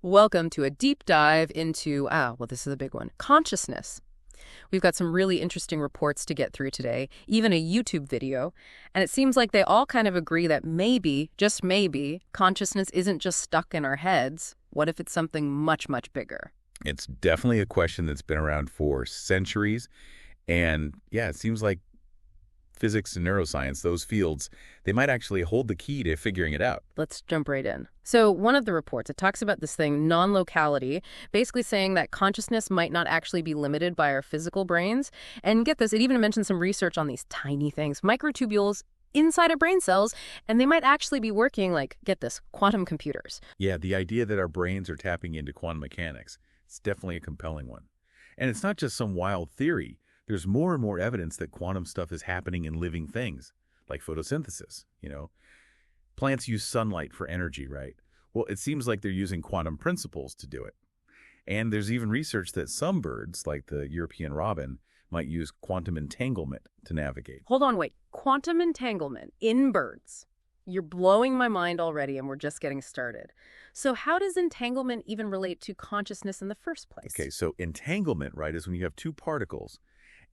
Welcome to a deep dive into, this is a big one, consciousness. We've got some really interesting reports to get through today, even a YouTube video, and it seems like they all kind of agree that maybe, just maybe, consciousness isn't just stuck in our heads. What if it's something much, much bigger? It's definitely a question that's been around for centuries, and yeah, it seems like physics and neuroscience, those fields, they might actually hold the key to figuring it out. Let's jump right in. So one of the reports, it talks about this thing, non-locality, basically saying that consciousness might not actually be limited by our physical brains. And get this, it even mentions some research on these tiny things, microtubules inside of brain cells, and they might actually be working like, get this, quantum computers. Yeah, the idea that our brains are tapping into quantum mechanics, it's definitely a compelling one. And it's not just some wild theory. There's more and more evidence that quantum stuff is happening in living things, like photosynthesis, Plants use sunlight for energy, right? Well, it seems like they're using quantum principles to do it. And there's even research that some birds, like the European robin, might use quantum entanglement to navigate. Hold on, wait. Quantum entanglement in birds. You're blowing my mind already, and we're just getting started. So how does entanglement even relate to consciousness in the first place? Okay, so entanglement, right, is when you have two particles,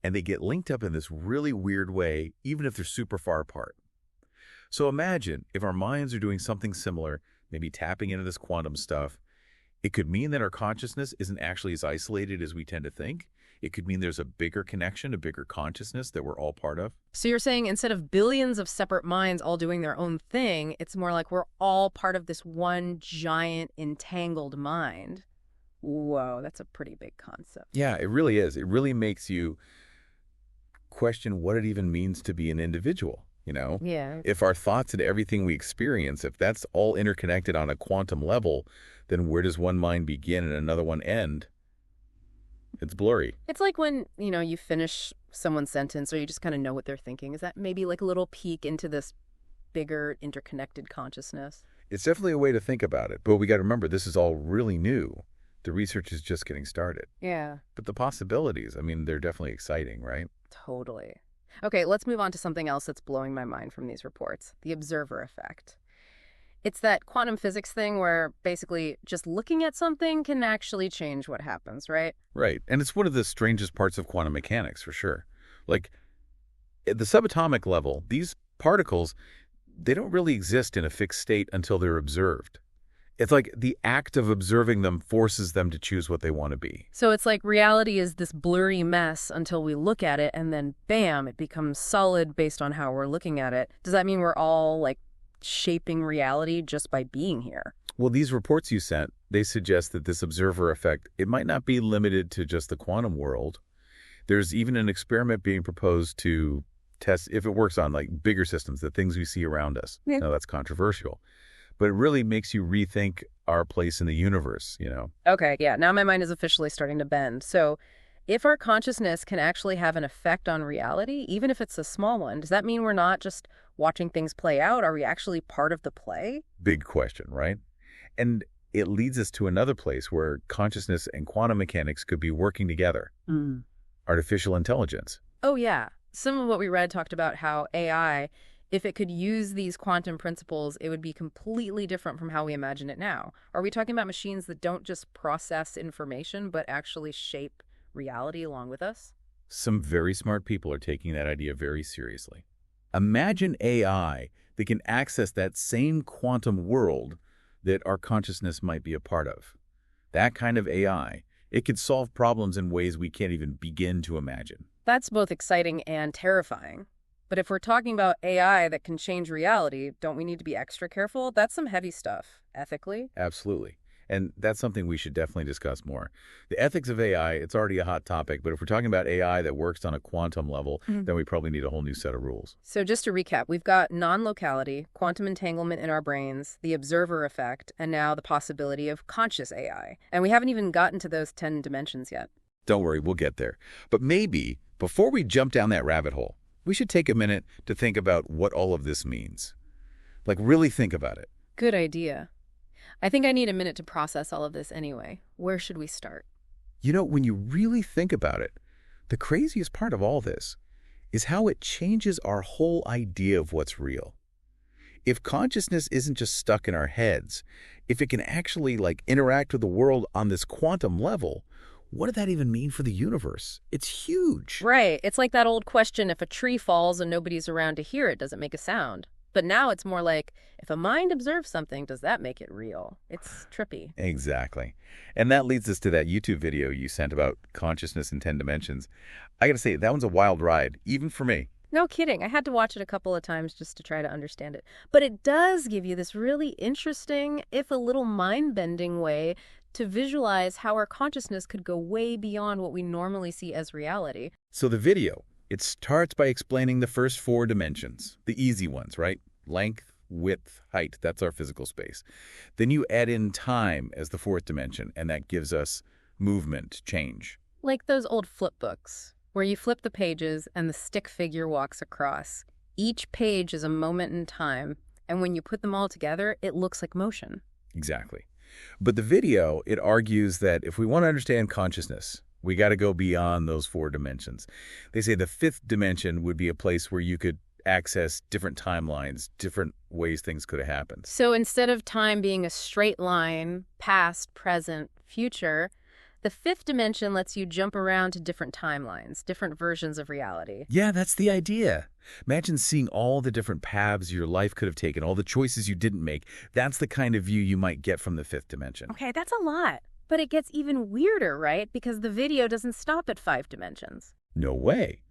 and they get linked up in this really weird way, even if they're super far apart. So imagine if our minds are doing something similar, maybe tapping into this quantum stuff. It could mean that our consciousness isn't actually as isolated as we tend to think. It could mean there's a bigger connection, a bigger consciousness that we're all part of. So you're saying instead of billions of separate minds all doing their own thing, it's more like we're all part of this one giant entangled mind. Whoa, that's a pretty big concept. Yeah, it really is. It really makes you question what it even means to be an individual, Yeah. If our thoughts and everything we experience, if that's all interconnected on a quantum level, then where does one mind begin and another one end? It's blurry. It's like when, you finish someone's sentence or you just kind of know what they're thinking. Is that maybe like a little peek into this bigger interconnected consciousness? It's definitely a way to think about it, but we got to remember this is all really new. The research is just getting started. Yeah. But the possibilities, they're definitely exciting, right? Totally. Okay, let's move on to something else that's blowing my mind from these reports, the observer effect. It's that quantum physics thing where basically just looking at something can actually change what happens, right? Right. And it's one of the strangest parts of quantum mechanics, for sure. Like, at the subatomic level, these particles, they don't really exist in a fixed state until they're observed. It's like the act of observing them forces them to choose what they want to be. So it's like reality is this blurry mess until we look at it, and then bam, it becomes solid based on how we're looking at it. Does that mean we're all like shaping reality just by being here? Well, these reports you sent, they suggest that this observer effect, it might not be limited to just the quantum world. There's even an experiment being proposed to test if it works on like bigger systems, the things we see around us. Yeah. Now, that's controversial. But it really makes you rethink our place in the universe, Okay, yeah, now my mind is officially starting to bend. So if our consciousness can actually have an effect on reality, even if it's a small one, does that mean we're not just watching things play out? Are we actually part of the play? Big question, right? And it leads us to another place where consciousness and quantum mechanics could be working together. Artificial intelligence. Oh, yeah. Some of what we read talked about how AI, if it could use these quantum principles, it would be completely different from how we imagine it now. Are we talking about machines that don't just process information, but actually shape reality along with us? Some very smart people are taking that idea very seriously. Imagine AI that can access that same quantum world that our consciousness might be a part of. That kind of AI, it could solve problems in ways we can't even begin to imagine. That's both exciting and terrifying. But if we're talking about AI that can change reality, don't we need to be extra careful? That's some heavy stuff, ethically. Absolutely. And that's something we should definitely discuss more. The ethics of AI, it's already a hot topic, but if we're talking about AI that works on a quantum level, then we probably need a whole new set of rules. So just to recap, we've got non-locality, quantum entanglement in our brains, the observer effect, and now the possibility of conscious AI. And we haven't even gotten to those 10 dimensions yet. Don't worry, we'll get there. But maybe, before we jump down that rabbit hole, we should take a minute to think about what all of this means. Like, really think about it. Good idea. I think I need a minute to process all of this anyway. Where should we start? When you really think about it, the craziest part of all this is how it changes our whole idea of what's real. If consciousness isn't just stuck in our heads, if it can actually interact with the world on this quantum level, what did that even mean for the universe? It's huge. Right. It's like that old question, if a tree falls and nobody's around to hear it, does it make a sound? But now it's more like, if a mind observes something, does that make it real? It's trippy. Exactly. And that leads us to that YouTube video you sent about consciousness in 10 dimensions. I gotta say, that one's a wild ride, even for me. No kidding. I had to watch it a couple of times just to try to understand it. But it does give you this really interesting, if a little mind-bending way to visualize how our consciousness could go way beyond what we normally see as reality. So the video, it starts by explaining the first 4 dimensions, the easy ones, right? Length, width, height, that's our physical space. Then you add in time as the 4th dimension, and that gives us movement, change. Like those old flip books, where you flip the pages and the stick figure walks across. Each page is a moment in time, and when you put them all together, it looks like motion. Exactly. But the video, it argues that if we want to understand consciousness, we got to go beyond those 4 dimensions. They say the 5th dimension would be a place where you could access different timelines, different ways things could have happened. So instead of time being a straight line, past, present, future, the 5th dimension lets you jump around to different timelines, different versions of reality. Yeah, that's the idea. Imagine seeing all the different paths your life could have taken, all the choices you didn't make. That's the kind of view you might get from the 5th dimension. Okay, that's a lot. But it gets even weirder, right? Because the video doesn't stop at 5 dimensions. No way.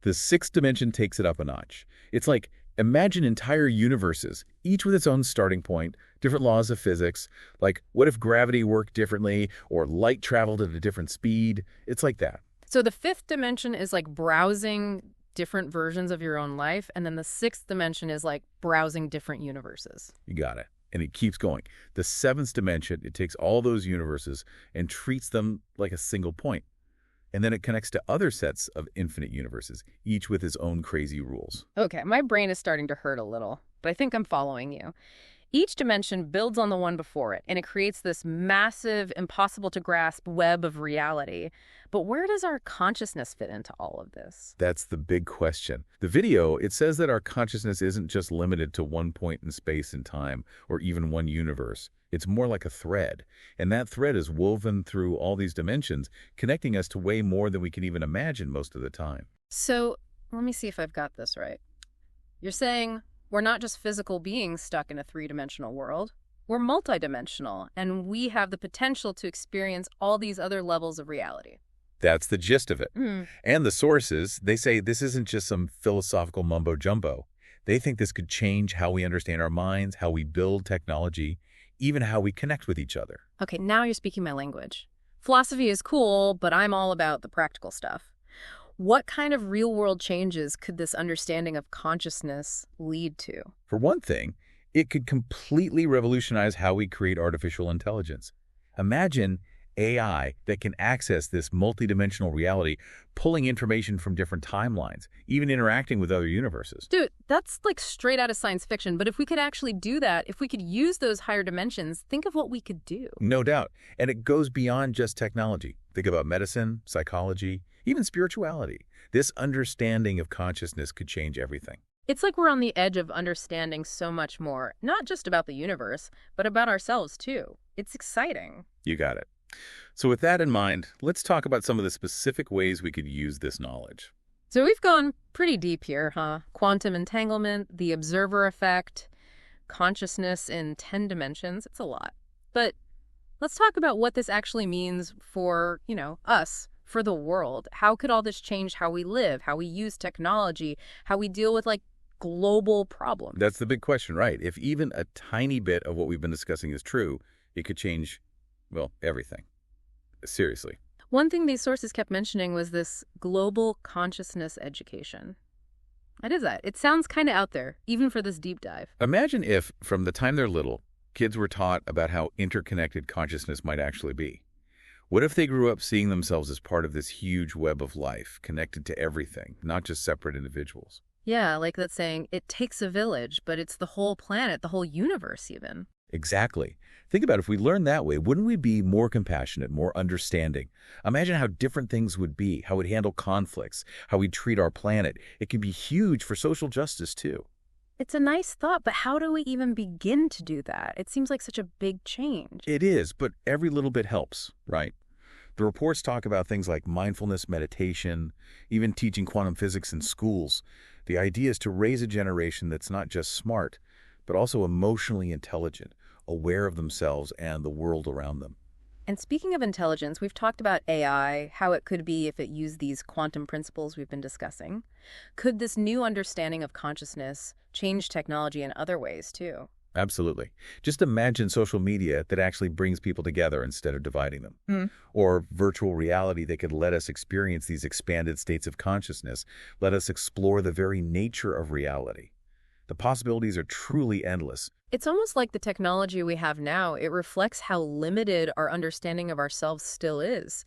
The 6th dimension takes it up a notch. It's like, imagine entire universes, each with its own starting point, different laws of physics, like what if gravity worked differently or light traveled at a different speed? It's like that. So the 5th dimension is like browsing different versions of your own life, and then the 6th dimension is like browsing different universes. You got it. And it keeps going. The 7th dimension, it takes all those universes and treats them like a single point. And then it connects to other sets of infinite universes, each with its own crazy rules. Okay, my brain is starting to hurt a little, but I think I'm following you. Each dimension builds on the one before it, and it creates this massive, impossible-to-grasp web of reality. But where does our consciousness fit into all of this? That's the big question. The video, it says that our consciousness isn't just limited to one point in space and time, or even one universe. It's more like a thread, and that thread is woven through all these dimensions, connecting us to way more than we can even imagine most of the time. So, let me see if I've got this right. You're saying we're not just physical beings stuck in a 3-dimensional world. We're multidimensional, and we have the potential to experience all these other levels of reality. That's the gist of it. And the sources, they say this isn't just some philosophical mumbo-jumbo. They think this could change how we understand our minds, how we build technology, even how we connect with each other. Okay, now you're speaking my language. Philosophy is cool, but I'm all about the practical stuff. What kind of real-world changes could this understanding of consciousness lead to? For one thing, it could completely revolutionize how we create artificial intelligence. Imagine AI that can access this multidimensional reality, pulling information from different timelines, even interacting with other universes. Dude, that's like straight out of science fiction, but if we could actually do that, if we could use those higher dimensions, think of what we could do. No doubt. And it goes beyond just technology. Think about medicine, psychology, even spirituality. This understanding of consciousness could change everything. It's like we're on the edge of understanding so much more, not just about the universe, but about ourselves too. It's exciting. You got it. So with that in mind, let's talk about some of the specific ways we could use this knowledge. So we've gone pretty deep here, huh? Quantum entanglement, the observer effect, consciousness in 10 dimensions. It's a lot. But let's talk about what this actually means for, us, for the world. How could all this change how we live, how we use technology, how we deal with, global problems? That's the big question, right? If even a tiny bit of what we've been discussing is true, it could change, everything. Seriously. One thing these sources kept mentioning was this global consciousness education. What is that? It sounds kind of out there, even for this deep dive. Imagine if, from the time they're little, kids were taught about how interconnected consciousness might actually be. What if they grew up seeing themselves as part of this huge web of life, connected to everything, not just separate individuals? Yeah, like that saying, it takes a village, but it's the whole planet, the whole universe even. Exactly. Think about it, if we learned that way, wouldn't we be more compassionate, more understanding? Imagine how different things would be, how we'd handle conflicts, how we'd treat our planet. It could be huge for social justice, too. It's a nice thought, but how do we even begin to do that? It seems like such a big change. It is, but every little bit helps, right? The reports talk about things like mindfulness, meditation, even teaching quantum physics in schools. The idea is to raise a generation that's not just smart, but also emotionally intelligent, aware of themselves and the world around them. And speaking of intelligence, we've talked about AI, how it could be if it used these quantum principles we've been discussing. Could this new understanding of consciousness change technology in other ways, too? Absolutely. Just imagine social media that actually brings people together instead of dividing them. Or virtual reality that could let us experience these expanded states of consciousness, let us explore the very nature of reality. The possibilities are truly endless. It's almost like the technology we have now, it reflects how limited our understanding of ourselves still is.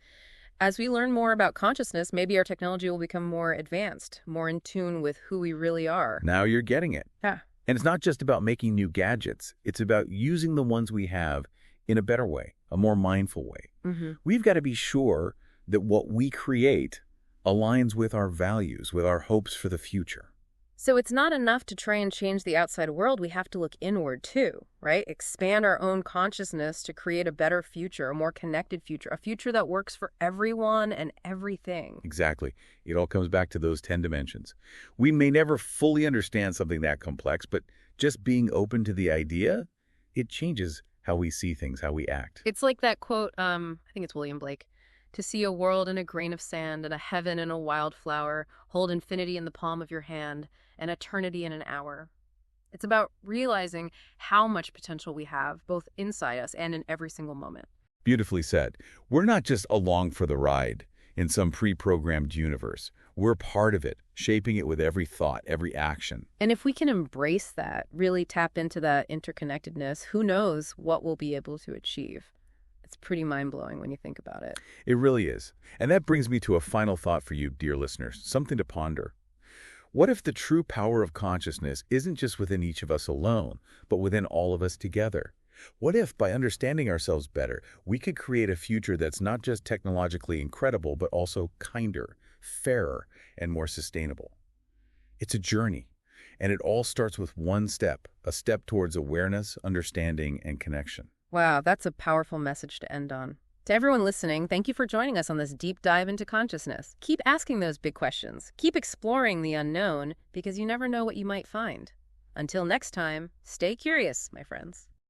As we learn more about consciousness, maybe our technology will become more advanced, more in tune with who we really are. Now you're getting it. Yeah. And it's not just about making new gadgets. It's about using the ones we have in a better way, a more mindful way. We've got to be sure that what we create aligns with our values, with our hopes for the future. So it's not enough to try and change the outside world. We have to look inward too, right? Expand our own consciousness to create a better future, a more connected future, a future that works for everyone and everything. Exactly. It all comes back to those 10 dimensions. We may never fully understand something that complex, but just being open to the idea, it changes how we see things, how we act. It's like that quote, I think it's William Blake, to see a world in a grain of sand and a heaven in a wildflower, hold infinity in the palm of your hand and eternity in an hour. It's about realizing how much potential we have, both inside us and in every single moment. Beautifully said. We're not just along for the ride in some pre-programmed universe. We're part of it, shaping it with every thought, every action. And if we can embrace that, really tap into that interconnectedness, who knows what we'll be able to achieve. It's pretty mind-blowing when you think about it. It really is. And that brings me to a final thought for you, dear listeners, something to ponder. What if the true power of consciousness isn't just within each of us alone, but within all of us together? What if, by understanding ourselves better, we could create a future that's not just technologically incredible, but also kinder, fairer, and more sustainable? It's a journey, and it all starts with one step, a step towards awareness, understanding, and connection. Wow, that's a powerful message to end on. To everyone listening, thank you for joining us on this deep dive into consciousness. Keep asking those big questions. Keep exploring the unknown, because you never know what you might find. Until next time, stay curious, my friends.